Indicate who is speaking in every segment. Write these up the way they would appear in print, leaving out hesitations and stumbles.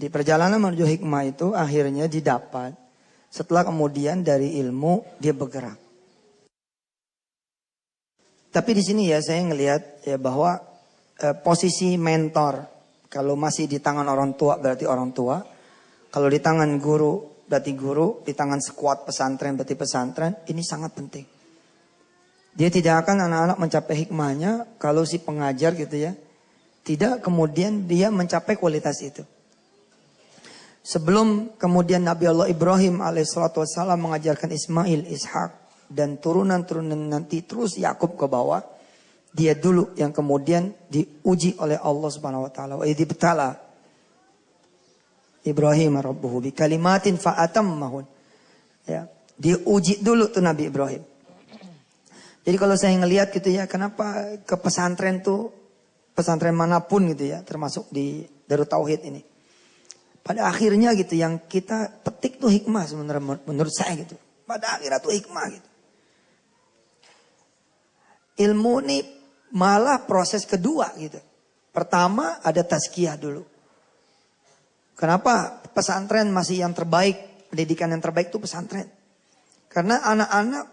Speaker 1: Jadi perjalanan menuju hikmah itu akhirnya didapat setelah kemudian dari ilmu dia bergerak. Tapi di sini ya saya ngelihat ya bahwa posisi mentor kalau masih di tangan orang tua berarti orang tua, kalau di tangan guru berarti guru, di tangan sekuat pesantren berarti pesantren, ini sangat penting. Dia tidak akan anak-anak mencapai hikmahnya kalau si pengajar gitu ya, tidak kemudian dia mencapai kualitas itu. Sebelum kemudian Nabi Allah Ibrahim alaihissalatu wassalam mengajarkan Ismail, Ishak dan turunan-turunan nanti terus Yakub ke bawah, dia dulu yang kemudian diuji oleh Allah Subhanahu wa taala. Wa idibtala Ibrahim rabbuhu bi kalimatin fa atammahun. Ya, diuji dulu tuh Nabi Ibrahim. Jadi kalau saya ngelihat gitu ya, kenapa ke pesantren tuh, pesantren manapun gitu ya, termasuk di Darut Tauhid ini. Pada akhirnya gitu yang kita petik tuh hikmah sebenarnya menurut saya gitu. Pada akhirnya tuh hikmah gitu. Ilmu ini malah proses kedua gitu. Pertama ada tazkiyah dulu. Kenapa pesantren masih yang terbaik, pendidikan yang terbaik itu pesantren. Karena anak-anak,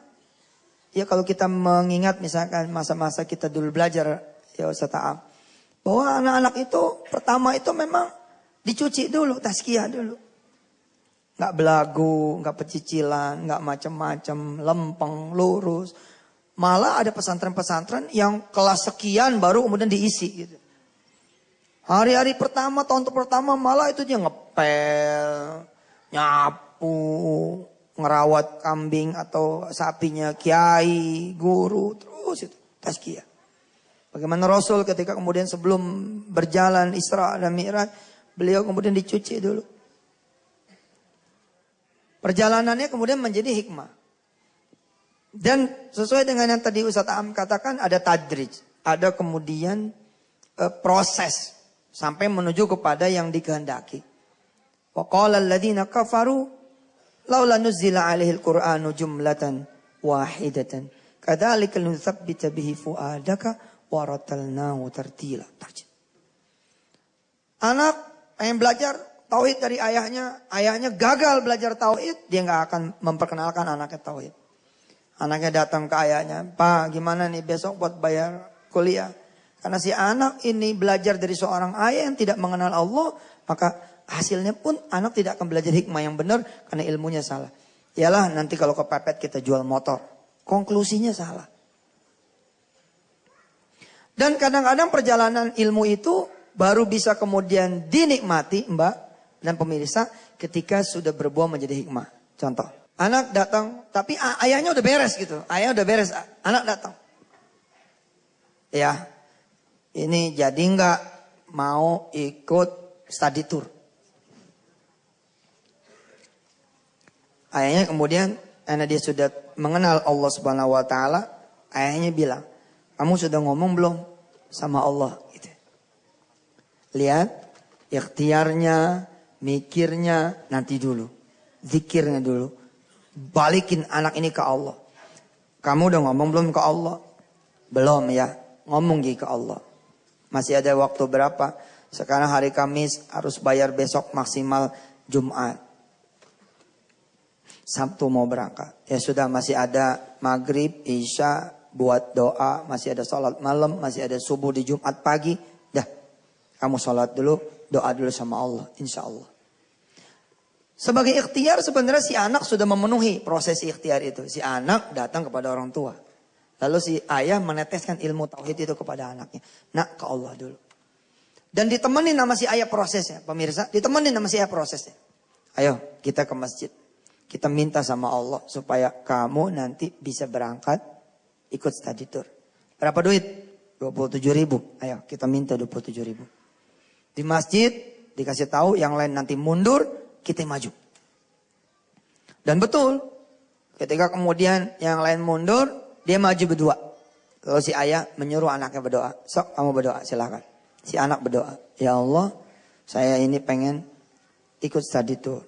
Speaker 1: ya kalau kita mengingat misalkan masa-masa kita dulu belajar ya Ustaz Ta'am, bahwa anak-anak itu pertama itu memang dicuci dulu, tazkiyah dulu. Nggak belagu, nggak pecicilan, nggak macam-macam, lempeng, lurus. Malah ada pesantren-pesantren yang kelas sekian baru kemudian diisi gitu. Hari-hari pertama, tahun pertama malah itu dia ngepel, nyapu, ngerawat kambing atau sapinya kiai, guru, terus itu tazkiyah. Bagaimana Rasul ketika kemudian sebelum berjalan Isra dan Mi'raj, beliau kemudian dicuci dulu. Perjalanannya kemudian menjadi hikmah. Dan sesuai dengan yang tadi Ustaz Am katakan ada tadrij. Ada kemudian proses sampai menuju kepada yang dikehendaki. Wa qala alladziina kafaru laula nuzzila 'alaihil qur'anu jumlatan wahidatan. Kadzalika linutsabbita bihi fu'adaka wa ratalnahu tartila. Anak pengen belajar tauhid dari ayahnya gagal belajar tauhid, dia nggak akan memperkenalkan anaknya tauhid. Anaknya datang ke ayahnya, "Pak, gimana nih besok buat bayar kuliah?" Karena si anak ini belajar dari seorang ayah yang tidak mengenal Allah, maka hasilnya pun anak tidak akan belajar hikmah yang benar karena ilmunya salah. Yalah nanti kalau kepepet kita jual motor. Konklusinya salah. Dan kadang-kadang perjalanan ilmu itu baru bisa kemudian dinikmati Mbak dan pemirsa ketika sudah berbuah menjadi hikmah. Contoh, anak datang tapi ayahnya udah beres gitu. Ayah udah beres, anak datang. Ya, ini jadi nggak mau ikut study tour. Ayahnya kemudian karena dia sudah mengenal Allah Subhanahu wa taala, ayahnya bilang, "Kamu sudah ngomong belum sama Allah?" Gitu. Lihat, ikhtiarnya, mikirnya nanti dulu. Zikirnya dulu. Balikin anak ini ke Allah. Kamu udah ngomong belum ke Allah? Belum ya, ngomong ke Allah. Masih ada waktu berapa? Sekarang hari Kamis, harus bayar besok maksimal Jumat. Sabtu mau berangkat. Ya sudah, masih ada maghrib, isya, buat doa. Masih ada sholat malam, masih ada subuh di Jumat pagi. Dah, kamu sholat dulu, doa dulu sama Allah, insya Allah. Sebagai ikhtiar sebenarnya si anak sudah memenuhi proses ikhtiar itu. Si anak datang kepada orang tua. Lalu si ayah meneteskan ilmu tauhid itu kepada anaknya. Nak, ke Allah dulu. Dan ditemenin sama si ayah prosesnya. Pemirsa, ditemenin sama si ayah prosesnya. Ayo kita ke masjid. Kita minta sama Allah supaya kamu nanti bisa berangkat ikut study tour. Berapa duit? 27.000. Ayo kita minta 27.000. Di masjid dikasih tahu yang lain nanti mundur, kita maju. Dan betul, ketika kemudian yang lain mundur, dia maju berdua. Lalu si ayah menyuruh anaknya berdoa. Sok kamu berdoa, silakan. Si anak berdoa. Ya Allah, saya ini pengen ikut study tour.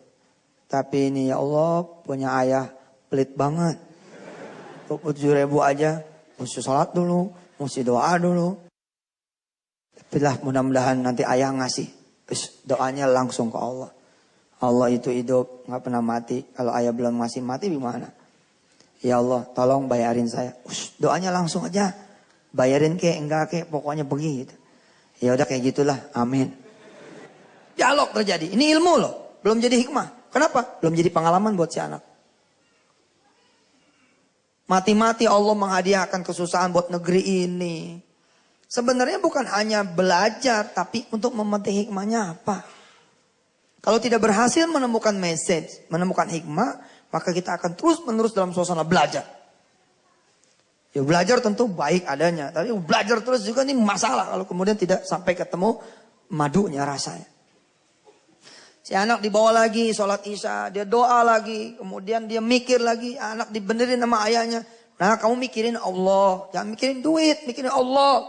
Speaker 1: Tapi ini ya Allah, punya ayah pelit banget. 27.000 aja, mesti sholat dulu, mesti doa dulu. Tapi lah mudah-mudahan nanti ayah ngasih. doanya langsung ke Allah. Allah itu hidup, nggak pernah mati. Kalau ayah belum masih mati gimana? Ya Allah, tolong bayarin saya. Doanya langsung aja. Bayarin kek, enggak kek, pokoknya begitu. Ya udah kayak gitulah, amin. Dialog terjadi. Ini ilmu loh, belum jadi hikmah. Kenapa? Belum jadi pengalaman buat si anak. Mati-mati Allah menghadiahkan kesusahan buat negeri ini. Sebenarnya bukan hanya belajar, tapi untuk memetik hikmahnya apa. Kalau tidak berhasil menemukan message, menemukan hikmah, maka kita akan terus-menerus dalam suasana belajar. Ya belajar tentu baik adanya, tapi belajar terus juga ini masalah kalau kemudian tidak sampai ketemu madunya rasanya. Si anak dibawa lagi sholat isya, dia doa lagi, kemudian dia mikir lagi, anak dibenerin sama ayahnya. Nah kamu mikirin Allah, jangan mikirin duit, mikirin Allah.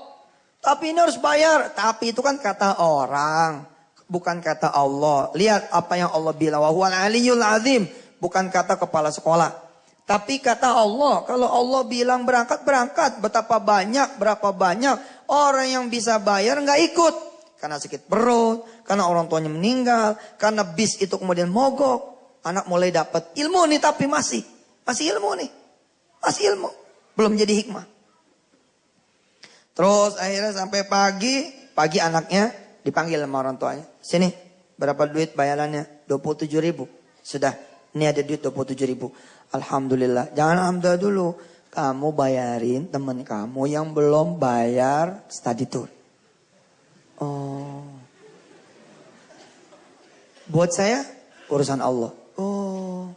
Speaker 1: Tapi ini harus bayar, tapi itu kan kata orang, bukan kata Allah. Lihat apa yang Allah bilang, wa huwal aliyyul azim, bukan kata kepala sekolah. Tapi kata Allah, kalau Allah bilang berangkat, berangkat. Betapa banyak, berapa banyak orang yang bisa bayar nggak ikut. Karena sakit perut, karena orang tuanya meninggal, karena bis itu kemudian mogok. Anak mulai dapat ilmu nih tapi masih ilmu nih. Masih ilmu, belum jadi hikmah. Terus akhirnya sampai pagi anaknya dipanggil sama orang tuanya. Sini, berapa duit bayarannya? 27.000. Sudah, ini ada duit 27.000. Alhamdulillah, jangan alhamdulillah dulu. Kamu bayarin teman kamu yang belum bayar study tour. Oh. Buat saya urusan Allah. Oh.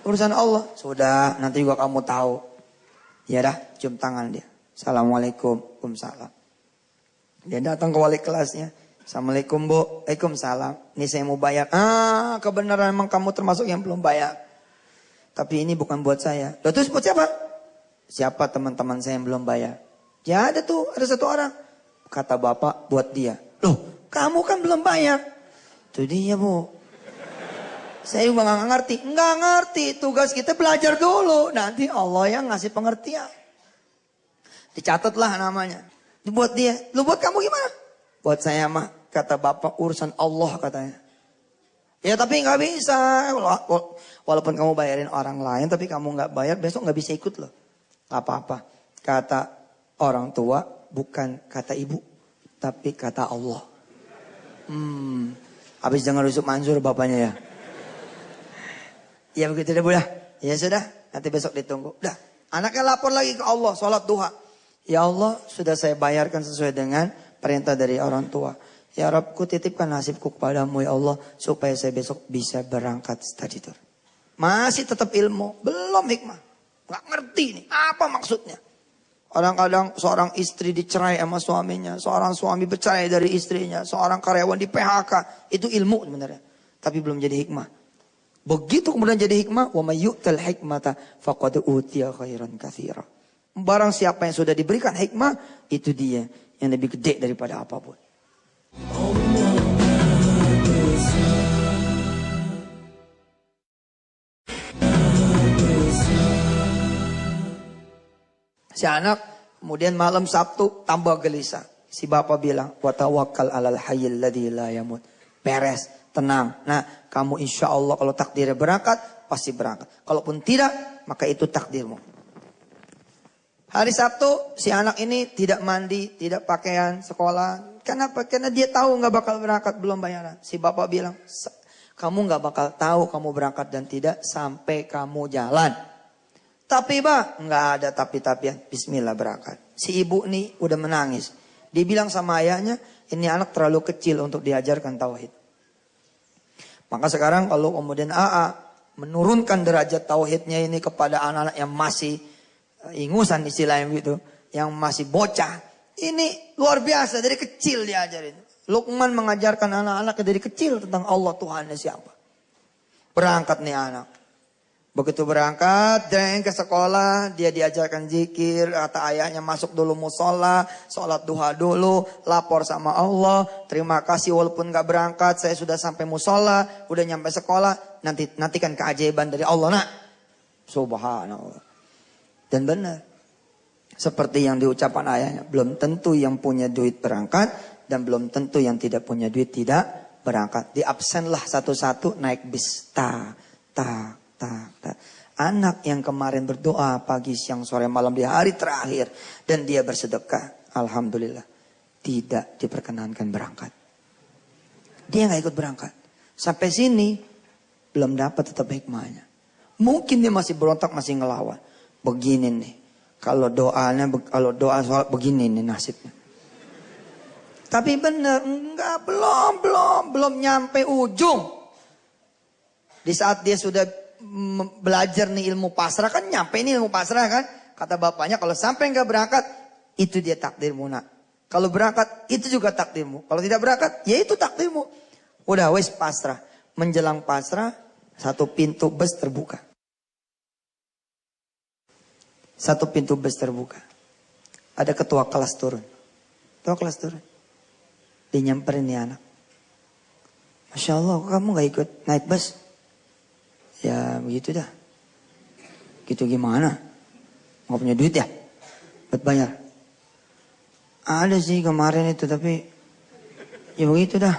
Speaker 1: Urusan Allah. Sudah, nanti juga kamu tahu. Ya dah, cium tangan dia. Assalamualaikum. Waalaikumsalam. Dia datang ke wali kelasnya. Assalamualaikum Bu. Waalaikumsalam. Ini saya mau bayar. Kebenaran memang kamu termasuk yang belum bayar. Tapi ini bukan buat saya. Loh, terus buat siapa? Siapa teman-teman saya yang belum bayar? Ya ada tuh, ada satu orang. Kata bapak buat dia. Loh, kamu kan belum bayar. Itu dia Bu. Saya juga gak ngerti. Nggak ngerti, tugas kita belajar dulu. Nanti Allah yang ngasih pengertian. Dicatatlah namanya. Dibuat dia. Lu buat kamu gimana? Buat saya mah, kata bapak urusan Allah katanya. Ya tapi nggak bisa. Walaupun kamu bayarin orang lain, tapi kamu nggak bayar, besok nggak bisa ikut loh. Apa-apa. Kata orang tua, bukan kata ibu, tapi kata Allah. Habis dengar Yusuf Mansur bapaknya ya. Ya begitu deh Bu dah. Ya sudah, nanti besok ditunggu. Dah, anaknya lapor lagi ke Allah, sholat duha. Ya Allah, sudah saya bayarkan sesuai dengan perintah dari orang tua. Ya Rabbku, titipkan nasibku kepadamu ya Allah, supaya saya besok bisa berangkat study tour. Masih tetap ilmu, belum hikmah. Gak ngerti nih, apa maksudnya. Kadang-kadang seorang istri dicerai sama suaminya, seorang suami bercerai dari istrinya, seorang karyawan di PHK. Itu ilmu sebenarnya, tapi belum jadi hikmah. Begitu kemudian jadi hikmah, wa may yu'tal hikmata faqad utiya khairan katsira. Barang siapa yang sudah diberikan hikmah, itu dia yang lebih gede daripada apapun. Si anak kemudian malam Sabtu tambah gelisah. Si bapak bilang, wa tawakkal 'alal hayyil ladzi la yamut. Beres, tenang. Nah, kamu insya Allah kalau takdirnya berangkat, pasti berangkat. Kalaupun tidak, maka itu takdirmu. Hari Sabtu, si anak ini tidak mandi, tidak pakaian sekolah. Kenapa? Karena dia tahu nggak bakal berangkat, belum bayaran. Si bapak bilang, kamu nggak bakal tahu kamu berangkat dan tidak sampai kamu jalan. Tapi nggak ada tapi-tapian. Bismillah berangkat. Si ibu nih udah menangis. Dia bilang sama ayahnya, ini anak terlalu kecil untuk diajarkan tauhid. Maka sekarang kalau kemudian AA menurunkan derajat tauhidnya ini kepada anak-anak yang masih ingusan istilahnya gitu, yang masih bocah, ini luar biasa dari kecil diajarin. Luqman mengajarkan anak-anaknya dari kecil tentang Allah Tuhannya siapa. Berangkat nih anak. Begitu berangkat, dia ke sekolah, dia diajarkan zikir, kata ayahnya masuk dulu musola, sholat duha dulu, lapor sama Allah, terima kasih walaupun gak berangkat, saya sudah sampai musola, udah nyampe sekolah, nantikan keajaiban dari Allah nak. Subhanallah. Dan benar, seperti yang diucapkan ayahnya, belum tentu yang punya duit berangkat, dan belum tentu yang tidak punya duit tidak berangkat. Di absenlah satu-satu naik bis. Tak. Anak yang kemarin berdoa pagi, siang, sore, malam di hari terakhir. Dan dia bersedekah. Alhamdulillah. Tidak diperkenankan berangkat. Dia gak ikut berangkat. Sampai sini belum dapat tetap hikmahnya. Mungkin dia masih berontak, masih ngelawan. Begini nih. Kalau doa sholat begini nih nasibnya. Tapi benar, enggak, belum nyampe ujung. Di saat dia sudah belajar nih ilmu pasrah, kan nyampe ini ilmu pasrah kan. Kata bapaknya, kalau sampai enggak berangkat, itu dia takdirmu nak. Kalau berangkat, itu juga takdirmu. Kalau tidak berangkat, ya itu takdirmu. Udah wes pasrah. Menjelang pasrah, satu pintu bus terbuka. Satu pintu bus terbuka. Ada ketua kelas turun. Ketua kelas turun. Dia nyamperin nih anak. Masya Allah, kamu gak ikut naik bus? Ya begitu dah. Gitu gimana? Gak punya duit ya? Buat bayar? Ada sih kemarin itu, tapi ya begitu dah.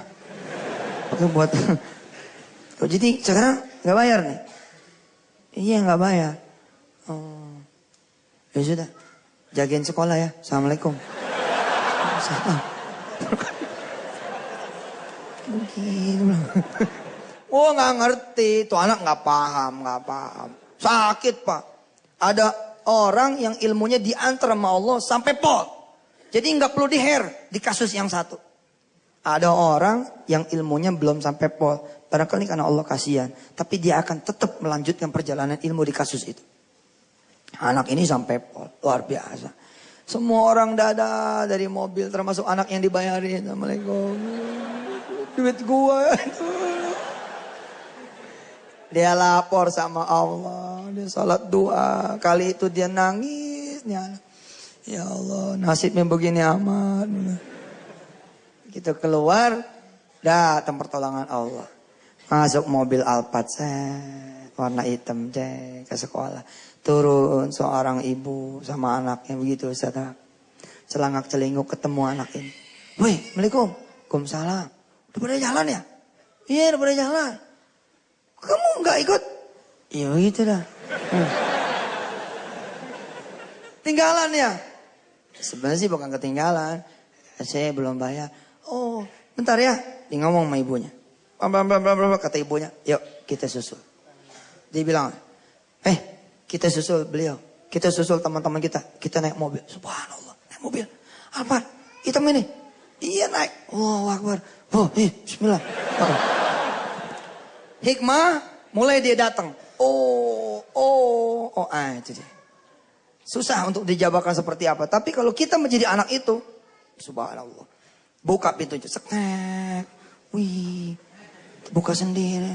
Speaker 1: Oke buat. Jadi sekarang gak bayar nih? Iya gak bayar. Oh. Ya sudah. Jagain sekolah ya. Assalamualaikum. Salam. Mungkin. Oh nggak ngerti, tuh anak nggak paham. Sakit pak. Ada orang yang ilmunya diantar sama Allah sampai pol. Jadi nggak perlu di kasus yang satu. Ada orang yang ilmunya belum sampai pol. Barangkali karena Allah kasihan, tapi dia akan tetap melanjutkan perjalanan ilmu di kasus itu. Anak ini sampai pol, luar biasa. Semua orang dada dari mobil, termasuk anak yang dibayarin. Assalamualaikum. Duit gua itu. Dia lapor sama Allah. Dia salat doa. Kali itu dia nangis. Ya Allah, nasibnya begini amat. Kita keluar. Datang pertolongan Allah. Masuk mobil Alphard. Warna hitam. Ke sekolah. Turun seorang ibu sama anaknya. Begitu Ustaz. Celangak celinguk ketemu anak ini. Woi, Assalamualaikum. Waalaikumsalam. Udah pada jalan ya? Iya udah pada jalan. Kamu gak ikut? Iya gitu dah. Tinggalan ya? Sebenarnya sih bukan ketinggalan. Saya belum bayar. Oh bentar ya. Dia ngomong sama ibunya. Kata ibunya. Yuk kita susul. Dia bilang. Kita susul beliau. Kita susul teman-teman kita. Kita naik mobil. Subhanallah. Naik mobil. Alphard. Hitam ini. Iya naik. Allahu Akbar. Oh, bismillah. Hikmah, mulai dia datang. Itu dia. Susah untuk dijabarkan seperti apa. Tapi kalau kita menjadi anak itu, subhanallah. Buka pintunya, seknek. Wih, buka sendiri.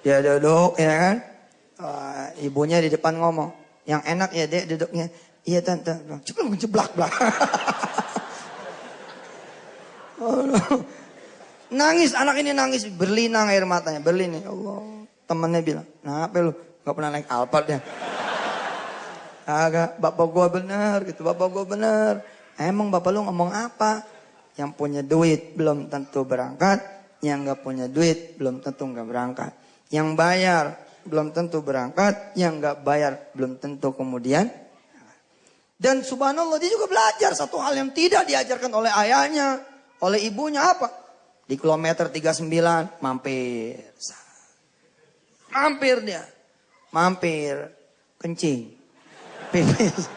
Speaker 1: Dia duduk, ya kan. Ibunya di depan ngomong. Yang enak ya dek duduknya. Iya tante. Ceblak. Nangis, anak ini nangis, berlinang air matanya, berlinang. Allah, temannya bilang, kenapa lu gak pernah naik Alphard ya? Agak, bapak gua bener gitu, bapak gua bener. Emang bapak lu ngomong apa? Yang punya duit belum tentu berangkat, yang gak punya duit belum tentu gak berangkat. Yang bayar belum tentu berangkat, yang gak bayar belum tentu kemudian. Dan subhanallah dia juga belajar satu hal yang tidak diajarkan oleh ayahnya, oleh ibunya apa? Di kilometer 39 mampir. Mampir dia. Mampir. Kencing. Pipis.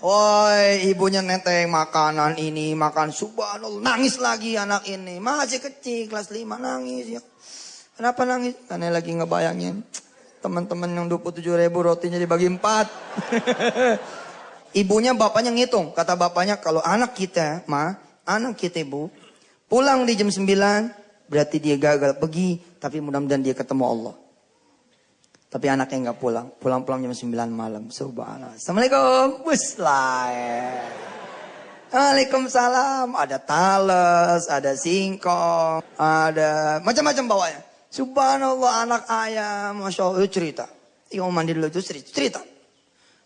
Speaker 1: Woi, ibunya nenteng makanan ini, makan subhanallah. Nangis lagi anak ini. Masih kecil, kelas 5 nangis ya. Kenapa nangis? Karena lagi ngebayangin. Teman-teman yang 27.000 rotinya dibagi 4. Ibunya bapaknya ngitung. Kata bapaknya kalau anak kita, anak kita ibu, pulang di jam 9, berarti dia gagal pergi, tapi mudah-mudahan dia ketemu Allah. Tapi anaknya nggak pulang, pulang jam 9 malam. Subhanallah. Assalamualaikum. Waalaikumsalam. Ada talas, ada singkong, ada macam-macam bawanya. Subhanallah anak ayam, masya Allah cerita. Iya mandi dulu itu cerita.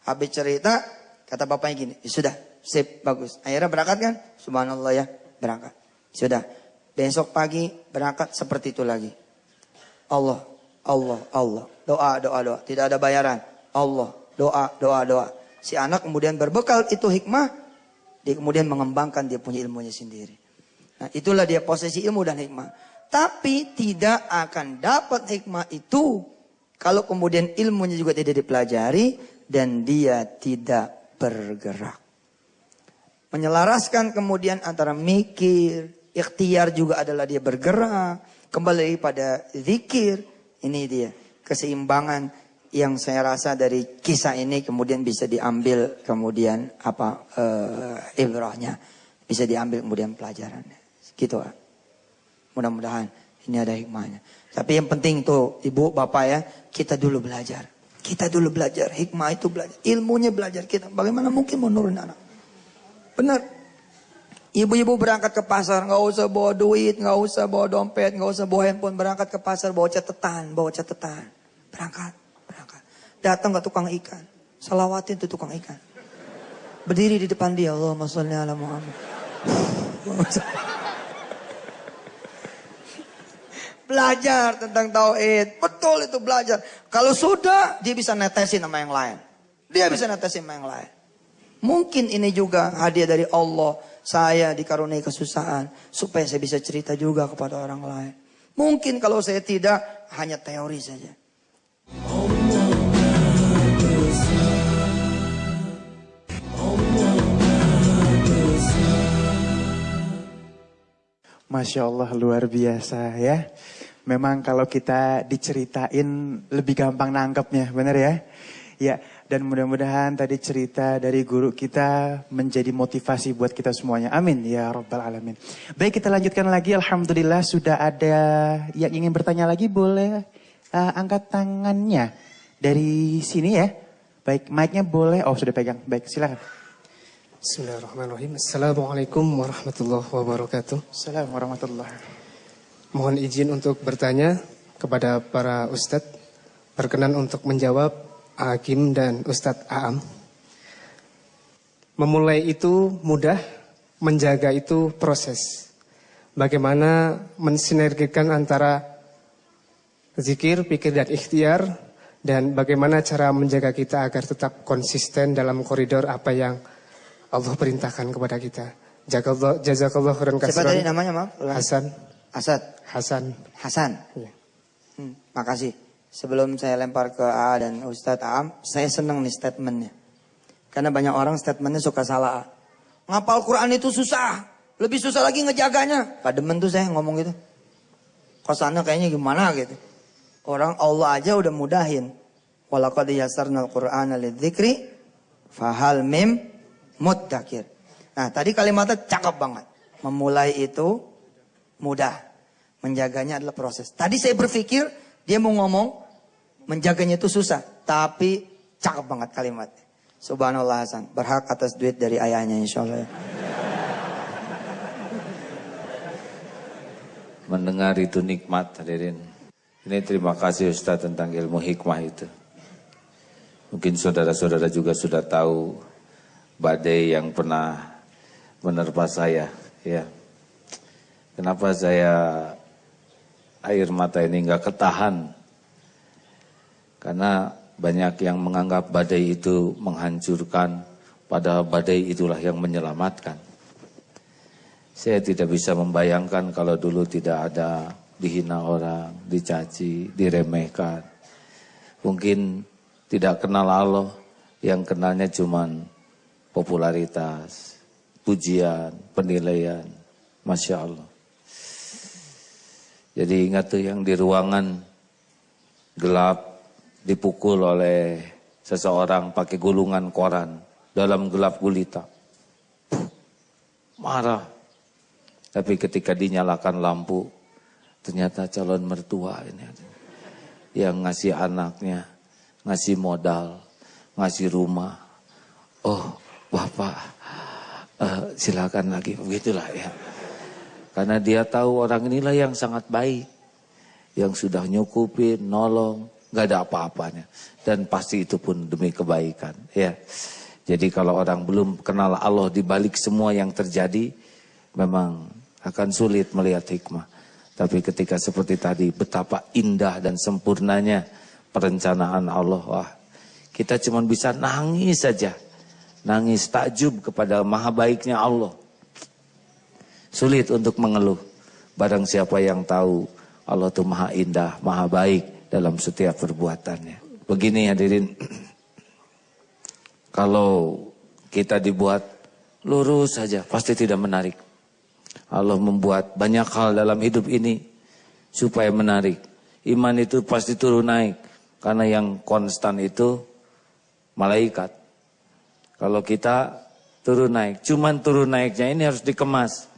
Speaker 1: Habis cerita, kata bapaknya gini, sudah Sip, bagus. Akhirnya berangkat kan? Subhanallah ya, berangkat. Sudah. Besok pagi berangkat seperti itu lagi. Allah, Allah, Allah. Doa, doa, doa. Tidak ada bayaran. Allah, doa, doa, doa. Si anak kemudian berbekal itu hikmah. Dia kemudian mengembangkan dia punya ilmunya sendiri. Nah, itulah dia posisi ilmu dan hikmah. Tapi tidak akan dapat hikmah itu kalau kemudian ilmunya juga tidak dipelajari dan dia tidak bergerak. Menyelaraskan kemudian antara mikir, ikhtiar juga adalah dia bergerak. Kembali pada zikir. Ini dia keseimbangan yang saya rasa dari kisah ini kemudian bisa diambil kemudian ibrahnya. Bisa diambil kemudian pelajarannya. Gitu. Mudah-mudahan ini ada hikmahnya. Tapi yang penting tuh ibu bapak ya, kita dulu belajar. Kita dulu belajar, hikmah itu belajar. Ilmunya belajar kita. Bagaimana mungkin menurun anak? Benar. Ibu-ibu berangkat ke pasar, nggak usah bawa duit, nggak usah bawa dompet, nggak usah bawa handphone. Berangkat ke pasar, bawa catatan. Berangkat. Datang ke tukang ikan. Salawatin tuh tukang ikan. Berdiri di depan dia, Allahumma sholli ala Muhammad. Belajar tentang tauhid. Betul itu belajar. Kalau sudah, dia bisa netesin sama yang lain. Mungkin ini juga hadiah dari Allah. Saya dikaruniai kesusahan. Supaya saya bisa cerita juga kepada orang lain. Mungkin kalau saya tidak, hanya teori saja.
Speaker 2: Masya Allah, luar biasa ya. Memang kalau kita diceritain lebih gampang nangkepnya, benar ya? Ya, dan mudah-mudahan tadi cerita dari guru kita menjadi motivasi buat kita semuanya. Amin ya Rabbal Alamin. Baik, kita lanjutkan lagi. Alhamdulillah sudah ada yang ingin bertanya lagi, boleh angkat tangannya dari sini ya. Baik, mic-nya boleh. Oh, sudah pegang. Baik, silakan.
Speaker 3: Bismillahirrahmanirrahim. Assalamualaikum warahmatullahi wabarakatuh.
Speaker 2: Assalamualaikum warahmatullahi.
Speaker 3: Mohon izin untuk bertanya kepada para ustadz. Berkenan untuk menjawab Hakim dan Ustadz Aam. Memulai itu mudah, menjaga itu proses. Bagaimana mensinergikan antara zikir, pikir, dan ikhtiar. Dan bagaimana cara menjaga kita agar tetap konsisten dalam koridor apa yang Allah perintahkan kepada kita. Jazakallah khairan katsiran.
Speaker 1: Siapa tadi namanya, maaf? Hasan.
Speaker 3: Ya.
Speaker 1: Makasih. Sebelum saya lempar ke A dan Ustadz Aam, saya senang nih statementnya. Karena banyak orang statementnya suka salah. Ngapal Quran itu susah. Lebih susah lagi ngejaganya. Gak demen tuh saya ngomong gitu. Kosannya kayaknya gimana gitu. Orang Allah aja udah mudahin. Walaqad yassarnal Qur'ana lidzikri fahal mim muddakir. Nah, tadi kalimatnya cakep banget. Memulai itu mudah. Menjaganya adalah proses. Tadi saya berpikir dia mau ngomong menjaganya itu susah. Tapi cakep banget kalimatnya. Subhanallah Hasan. Berhak atas duit dari ayahnya insyaAllah.
Speaker 4: Mendengar itu nikmat, hadirin. Ini terima kasih Ustaz tentang ilmu hikmah itu. Mungkin saudara-saudara juga sudah tahu badai yang pernah menerpa saya, ya. Kenapa saya air mata ini nggak ketahan? Karena banyak yang menganggap badai itu menghancurkan, padahal badai itulah yang menyelamatkan. Saya tidak bisa membayangkan kalau dulu tidak ada dihina orang, dicaci, diremehkan. Mungkin tidak kenal Allah, yang kenalnya cuman popularitas, pujian, penilaian. Masya Allah. Jadi ingat tuh yang di ruangan gelap dipukul oleh seseorang pakai gulungan koran dalam gelap gulita. Marah. Tapi ketika dinyalakan lampu, ternyata calon mertua ini yang ngasih anaknya, ngasih modal, ngasih rumah. Oh, Bapak, silakan lagi, begitulah ya. Karena dia tahu orang inilah yang sangat baik, yang sudah nyukupin, nolong, gak ada apa-apanya, dan pasti itu pun demi kebaikan, ya. Jadi kalau orang belum kenal Allah di balik semua yang terjadi, memang akan sulit melihat hikmah. Tapi ketika seperti tadi, betapa indah dan sempurnanya perencanaan Allah. Wah, kita cuma bisa nangis saja. Nangis takjub kepada maha baiknya Allah. Sulit untuk mengeluh. Barang siapa yang tahu Allah itu maha indah, maha baik dalam setiap perbuatannya. Begini hadirin. Kalau kita dibuat lurus saja, pasti tidak menarik. Allah membuat banyak hal dalam hidup ini supaya menarik. Iman itu pasti turun naik. Karena yang konstan itu malaikat. Kalau kita turun naik, cuman turun naiknya ini harus dikemas.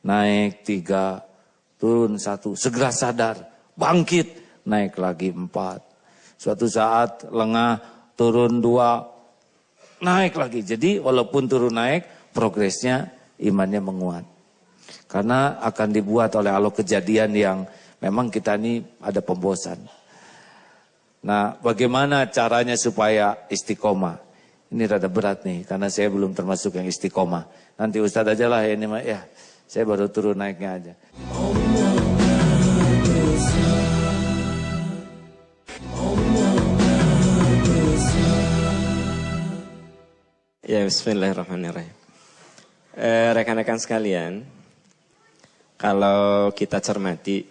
Speaker 4: Naik 3, turun 1, segera sadar, bangkit, naik lagi 4. Suatu saat lengah, turun 2, naik lagi. Jadi walaupun turun naik, progresnya imannya menguat. Karena akan dibuat oleh Allah kejadian yang memang kita ini ada pembosan. Nah, bagaimana caranya supaya istiqomah? Ini rada berat nih, karena saya belum termasuk yang istiqomah. Nanti Ustadz aja lah ini, ya saya baru turun naiknya aja.
Speaker 5: Ya, bismillahirrahmanirrahim. Rekan-rekan sekalian, kalau kita cermati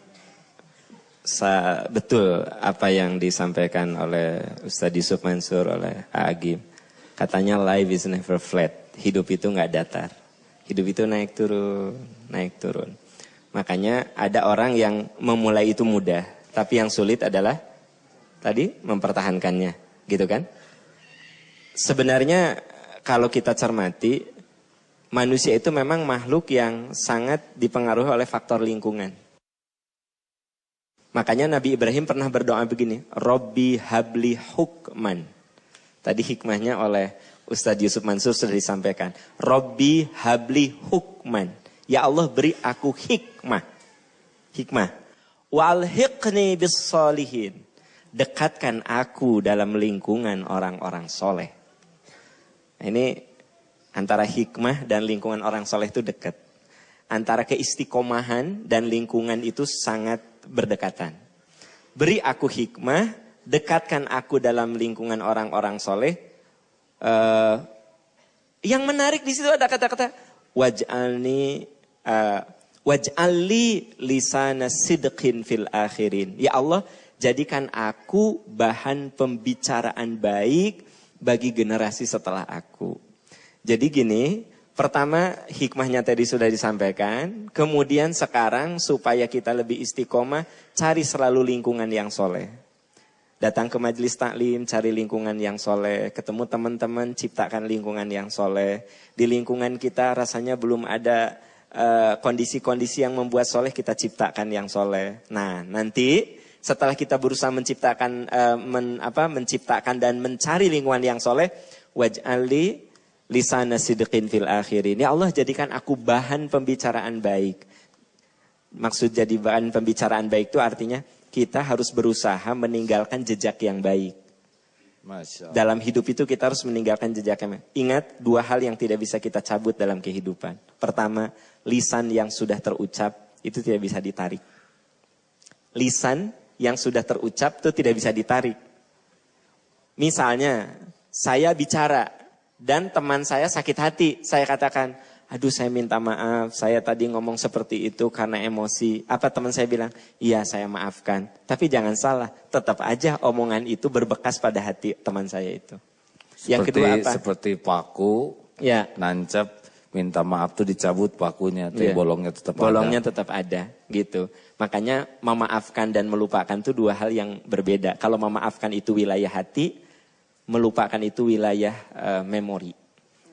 Speaker 5: betul apa yang disampaikan oleh Ustadz Yusuf Mansur, oleh Agim. Katanya life is never flat, hidup itu nggak datar. Hidup itu naik turun, naik turun. Makanya ada orang yang memulai itu mudah, tapi yang sulit adalah tadi mempertahankannya, gitu kan? Sebenarnya kalau kita cermati, manusia itu memang makhluk yang sangat dipengaruhi oleh faktor lingkungan. Makanya Nabi Ibrahim pernah berdoa begini, Robbi habli hukman. Tadi hikmahnya oleh Ustadz Yusuf Mansur sudah disampaikan. Robbi habli hukman. Ya Allah beri aku hikmah. Hikmah. Walhiqni bis solihin. Dekatkan aku dalam lingkungan orang-orang soleh. Ini antara hikmah dan lingkungan orang soleh itu dekat. Antara keistiqomahan dan lingkungan itu sangat berdekatan. Beri aku hikmah. Dekatkan aku dalam lingkungan orang-orang soleh. Yang menarik di situ ada kata-kata waj'alli lisana sidqin fil akhirin. Ya Allah, jadikan aku bahan pembicaraan baik bagi generasi setelah aku. Jadi gini, pertama hikmahnya tadi sudah disampaikan. Kemudian sekarang supaya kita lebih istiqomah, cari selalu lingkungan yang soleh. Datang ke majelis taklim, cari lingkungan yang soleh. Ketemu teman-teman, ciptakan lingkungan yang soleh. Di lingkungan kita rasanya belum ada kondisi-kondisi yang membuat soleh, kita ciptakan yang soleh. Nah, nanti setelah kita berusaha menciptakan dan mencari lingkungan yang soleh, waj'alli lisana sidqin fil akhirin. Ya Allah, jadikan aku bahan pembicaraan baik. Maksud jadi bahan pembicaraan baik itu artinya kita harus berusaha meninggalkan jejak yang baik.
Speaker 4: Masya Allah.
Speaker 5: Dalam hidup itu kita harus meninggalkan jejak yang baik. Ingat 2 hal yang tidak bisa kita cabut dalam kehidupan. Pertama, lisan yang sudah terucap itu tidak bisa ditarik. Lisan yang sudah terucap itu tidak bisa ditarik. Misalnya, saya bicara dan teman saya sakit hati. Saya katakan, aduh saya minta maaf, saya tadi ngomong seperti itu karena emosi. Apa teman saya bilang? Iya saya maafkan. Tapi jangan salah, tetap aja omongan itu berbekas pada hati teman saya itu. Yang kedua apa?
Speaker 4: Seperti paku,
Speaker 5: ya.
Speaker 4: nancep, minta maaf tuh dicabut pakunya, tuh
Speaker 5: Ya.
Speaker 4: bolongnya tetap
Speaker 5: Bolongnya
Speaker 4: ada.
Speaker 5: tetap ada, gitu. Makanya memaafkan dan melupakan itu 2 hal yang berbeda. Kalau memaafkan itu wilayah hati, melupakan itu wilayah memori.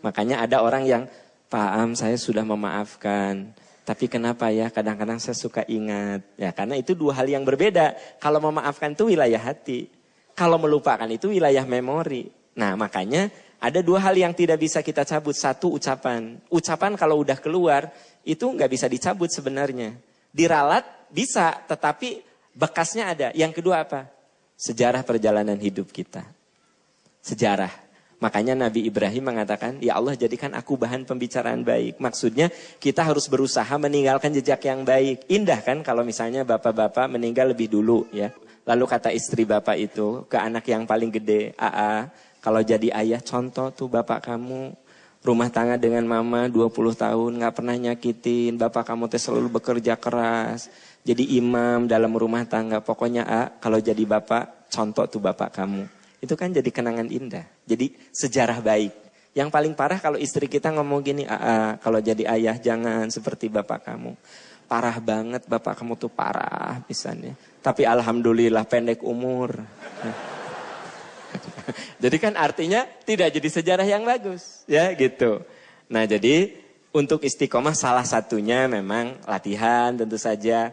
Speaker 5: Makanya ada orang yang Pak saya sudah memaafkan, tapi kenapa ya kadang-kadang saya suka ingat. Ya karena itu 2 hal yang berbeda. Kalau memaafkan itu wilayah hati. Kalau melupakan itu wilayah memori. Nah makanya ada 2 hal yang tidak bisa kita cabut. 1 ucapan. Ucapan kalau udah keluar itu nggak bisa dicabut sebenarnya. Diralat bisa, tetapi bekasnya ada. Yang kedua apa? Sejarah perjalanan hidup kita. Sejarah. Makanya Nabi Ibrahim mengatakan, ya Allah jadikan aku bahan pembicaraan baik. Maksudnya kita harus berusaha meninggalkan jejak yang baik. Indah kan kalau misalnya bapak-bapak meninggal lebih dulu ya. Lalu kata istri bapak itu ke anak yang paling gede, Aa, kalau jadi ayah contoh tuh bapak kamu. Rumah tangga dengan mama 20 tahun gak pernah nyakitin. Bapak kamu teh selalu bekerja keras. Jadi imam dalam rumah tangga. Pokoknya kalau jadi bapak contoh tuh bapak kamu. Itu kan jadi kenangan indah. Jadi sejarah baik. Yang paling parah kalau istri kita ngomong gini, kalau jadi ayah jangan seperti bapak kamu. Parah banget bapak kamu tuh parah misalnya. Tapi alhamdulillah pendek umur. Jadi kan artinya tidak jadi sejarah yang bagus. Ya gitu. Nah jadi untuk istiqomah salah satunya memang latihan tentu saja.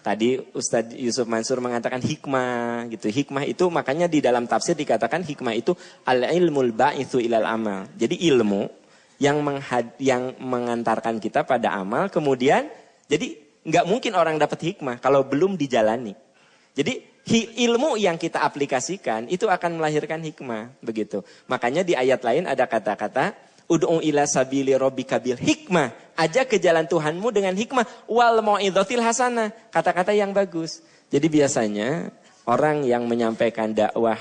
Speaker 5: Tadi Ustadz Yusuf Mansur mengatakan hikmah gitu. Hikmah itu makanya di dalam tafsir dikatakan hikmah itu al-ilmul ba'itsu ilal amal. Jadi ilmu yang mengantarkan kita pada amal. Kemudian jadi nggak mungkin orang dapat hikmah kalau belum dijalani. Jadi ilmu yang kita aplikasikan itu akan melahirkan hikmah begitu. Makanya di ayat lain ada kata-kata ud'u ila sabili rabbika bil hikmah. Ajak ke jalan Tuhanmu dengan hikmah. Wal mau'idhatil hasanah. Kata-kata yang bagus. Jadi biasanya orang yang menyampaikan dakwah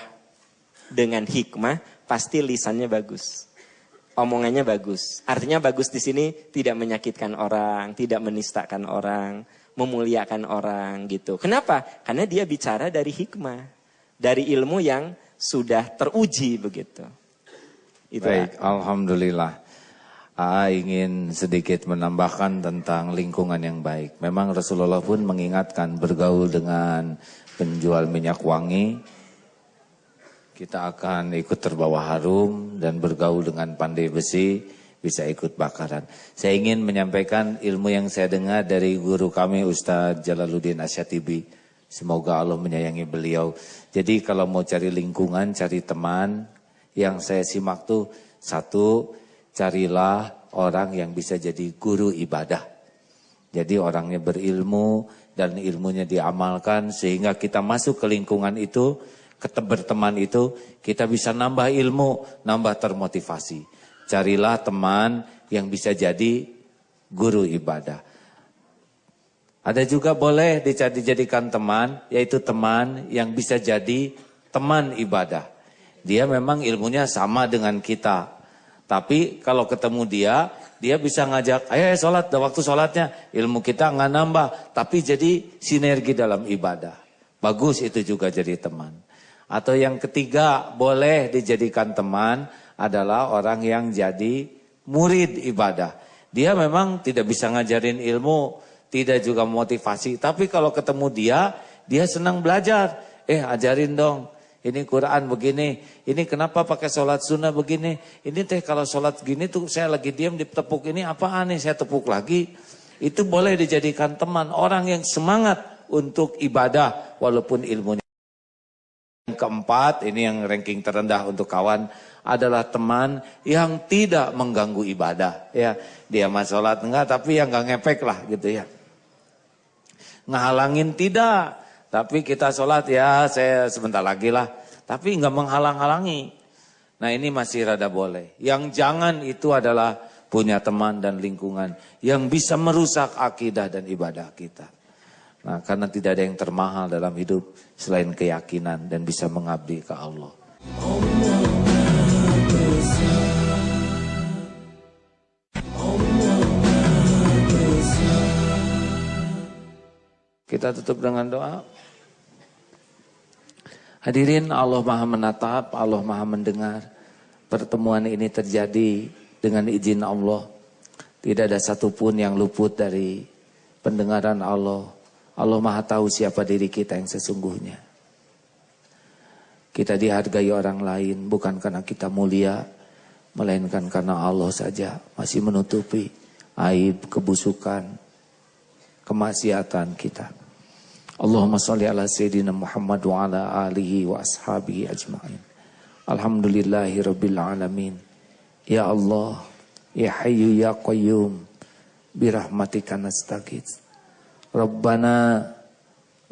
Speaker 5: dengan hikmah pasti lisannya bagus. Omongannya bagus. Artinya bagus di sini tidak menyakitkan orang, tidak menistakan orang, memuliakan orang gitu. Kenapa? Karena dia bicara dari hikmah. Dari ilmu yang sudah teruji begitu. Itu
Speaker 4: baik, alhamdulillah. Ingin sedikit menambahkan tentang lingkungan yang baik. Memang Rasulullah pun mengingatkan bergaul dengan penjual minyak wangi, kita akan ikut terbawa harum, dan bergaul dengan pandai besi bisa ikut bakaran. Saya ingin menyampaikan ilmu yang saya dengar dari guru kami Ustadz Jalaluddin Asyatibi. Semoga Allah menyayangi beliau. Jadi kalau mau cari lingkungan, cari teman, yang saya simak tuh satu, carilah orang yang bisa jadi guru ibadah. Jadi orangnya berilmu dan ilmunya diamalkan sehingga kita masuk ke lingkungan itu, berteman itu, kita bisa nambah ilmu, nambah termotivasi. Carilah teman yang bisa jadi guru ibadah. Ada juga boleh dijadikan teman, yaitu teman yang bisa jadi teman ibadah. Dia memang ilmunya sama dengan kita. Tapi kalau ketemu dia bisa ngajak, ayo sholat, dah waktu sholatnya. Ilmu kita nggak nambah, tapi jadi sinergi dalam ibadah. Bagus itu juga jadi teman. Atau yang ketiga, boleh dijadikan teman adalah orang yang jadi murid ibadah. Dia memang tidak bisa ngajarin ilmu, tidak juga motivasi. Tapi kalau ketemu dia senang belajar. Ajarin dong. Ini Quran begini, ini kenapa pakai sholat sunnah begini, ini teh kalau sholat gini tuh saya lagi diam ditepuk ini apaan nih, saya tepuk lagi. Itu boleh dijadikan teman, orang yang semangat untuk ibadah walaupun ilmunya. Yang keempat, ini yang ranking terendah untuk kawan, adalah teman yang tidak mengganggu ibadah. Ya, dia mah sholat enggak, tapi yang enggak ngepek lah gitu ya. Ngehalangin tidak. Tapi kita sholat ya saya sebentar lagi lah. Tapi nggak menghalang-halangi. Nah ini masih rada boleh. Yang jangan itu adalah punya teman dan lingkungan yang bisa merusak akidah dan ibadah kita. Nah karena tidak ada yang termahal dalam hidup selain keyakinan dan bisa mengabdi ke Allah. Kita tutup dengan doa. Hadirin, Allah Maha menatap, Allah Maha mendengar. Pertemuan ini terjadi dengan izin Allah. Tidak ada satupun yang luput dari pendengaran Allah. Allah Maha tahu siapa diri kita yang sesungguhnya. Kita dihargai orang lain bukan karena kita mulia, melainkan karena Allah saja masih menutupi aib, kebusukan, kemaksiatan kita. Allahumma salli ala Sayyidina Muhammad wa ala alihi wa ashabihi ajma'in. Alhamdulillahi Rabbil alamin. Ya Allah, Ya Hayyu Ya Qayyum, birahmatika nastaghits. Rabbana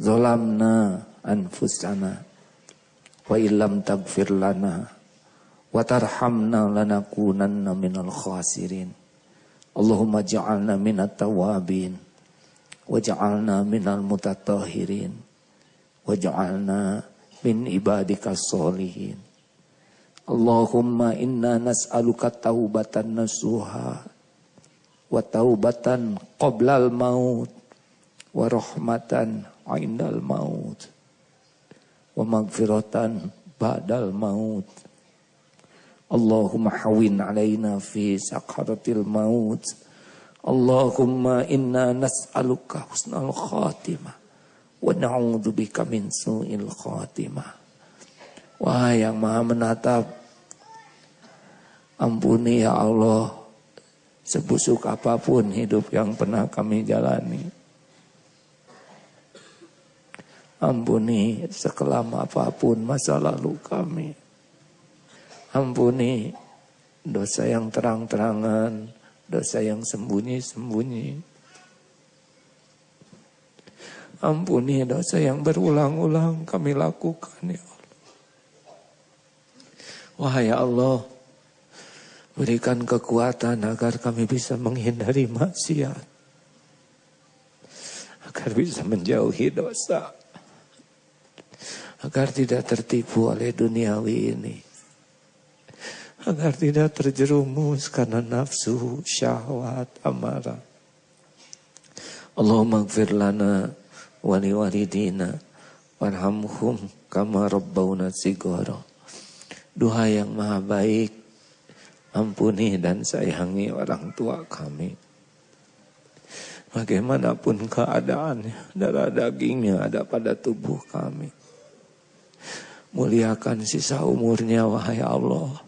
Speaker 4: zalamna anfusana wa illam taghfir lana wa tarhamna lanakunanna minal khasirin. Allahumma ja'alna minat tawabin wa ja'alna minal mutatahhirin wa ja'alna min ibadikas solihin. Allahumma inna nas'aluka taubatan nasuha wa taubatan qoblal maut wa rahmatan indal maut wa magfiratan ba'dal maut. Allahumma hawin alaina fi sakaratil maut. Allahumma inna nas'aluka husnal khatimah wa na'udzubika min su'il khatimah. Wahai yang Maha menatap, ampuni ya Allah sebusuk apapun hidup yang pernah kami jalani. Ampuni sekelam apapun masa lalu kami. Ampuni dosa yang terang-terangan, dosa yang sembunyi-sembunyi. Ampuni dosa yang berulang-ulang kami lakukan ya Allah. Wahai Allah, berikan kekuatan agar kami bisa menghindari maksiat. Agar bisa menjauhi dosa. Agar tidak tertipu oleh duniawi ini. Agar tidak terjerumus karena nafsu, syahwat, amarah. Allahumma gfir lana wa liwalidina warhamhum kama rabbawna sighara. Duha yang maha baik, ampuni dan sayangi orang tua kami. Bagaimanapun keadaannya, darah dagingnya ada pada tubuh kami. Muliakan sisa umurnya wahai Allah.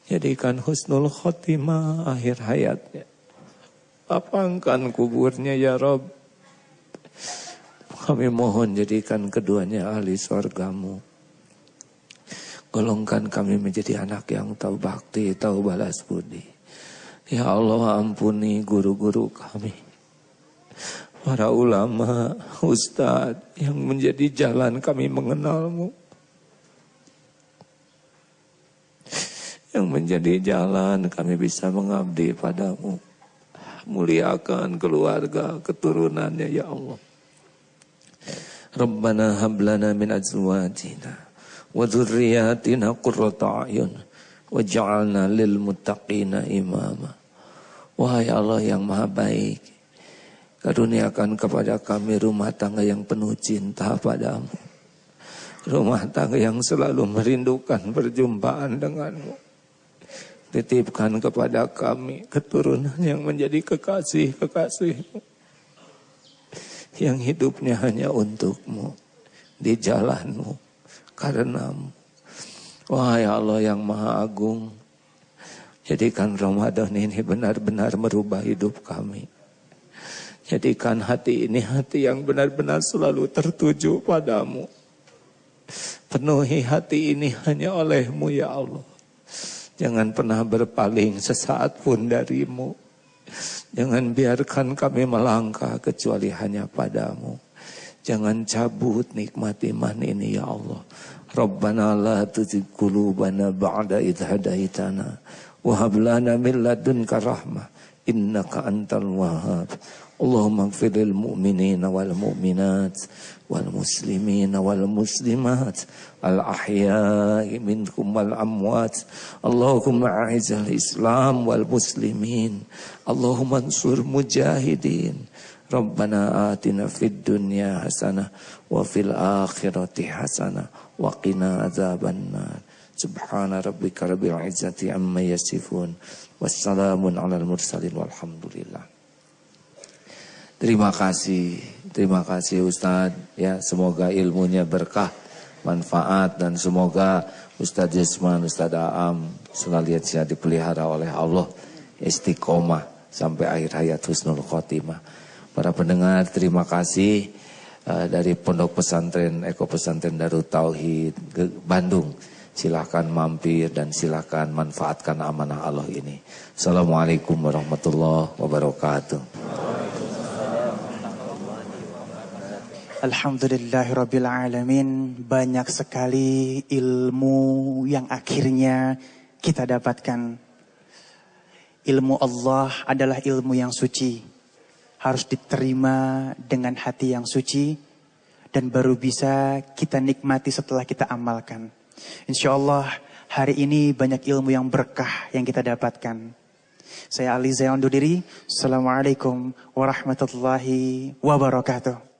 Speaker 4: Jadikan husnul khotimah akhir hayatnya. Lapangkan kuburnya ya Rabb. Kami mohon jadikan keduanya ahli surgamu. Golongkan kami menjadi anak yang tahu bakti, tahu balas budi. Ya Allah, ampuni guru-guru kami. Para ulama, ustadz yang menjadi jalan kami mengenalmu. Yang menjadi jalan kami bisa mengabdi padamu. Muliakan keluarga, keturunannya ya Allah. Rabbana hablana min azwajina wa dzurriyyatina qurrata a'yun waj'alna lil muttaqina imama. Wahai Allah yang maha baik, karuniakan kepada kami rumah tangga yang penuh cinta padamu. Rumah tangga yang selalu merindukan perjumpaan denganmu. Titipkan kepada kami keturunan yang menjadi kekasih-kekasihmu. Yang hidupnya hanya untukmu. Di jalanmu. Karenamu. Wahai Allah yang maha agung. Jadikan Ramadan ini benar-benar merubah hidup kami. Jadikan hati ini hati yang benar-benar selalu tertuju padamu. Penuhi hati ini hanya olehmu ya Allah. Jangan pernah berpaling sesaat pun darimu. Jangan biarkan kami melangkah kecuali hanya padamu. Jangan cabut nikmat iman ini ya Allah. Rabbana la tuzigh qulubana ba'da idh hadaitana wa hab lana min ladunka rahmah innaka antal wahhab. Allahumma ighfir lil mu'minina wal mu'minat wal muslimina wal muslimat al ahya'i minkum wal amwat. Allahumma a'izal Islam wal muslimin. Allahumma ansur mujahidin. Rabbana atina fid dunya hasanah wa fil akhirati hasanah wa qina adzabannar. Subhana rabbika rabbil izzati amma yasifun. Wassalamun alal mursalin walhamdulillah. Terima kasih Ustadz. Ya, semoga ilmunya berkah, manfaat, dan semoga Ustadz Yusman, Ustadz Aam senantiasa dipelihara oleh Allah, istiqomah sampai akhir hayat husnul khotimah. Para pendengar, terima kasih dari Pondok Pesantren Eko Pesantren Darut Tauhid Bandung. Silahkan mampir dan silahkan manfaatkan amanah Allah ini. Assalamualaikum warahmatullahi wabarakatuh.
Speaker 2: Alhamdulillahirabbil alamin, banyak sekali ilmu yang akhirnya kita dapatkan. Ilmu Allah adalah ilmu yang suci. Harus diterima dengan hati yang suci dan baru bisa kita nikmati setelah kita amalkan. Insyaallah hari ini banyak ilmu yang berkah yang kita dapatkan. Saya Ali Zain undur diri. Assalamualaikum warahmatullahi wabarakatuh.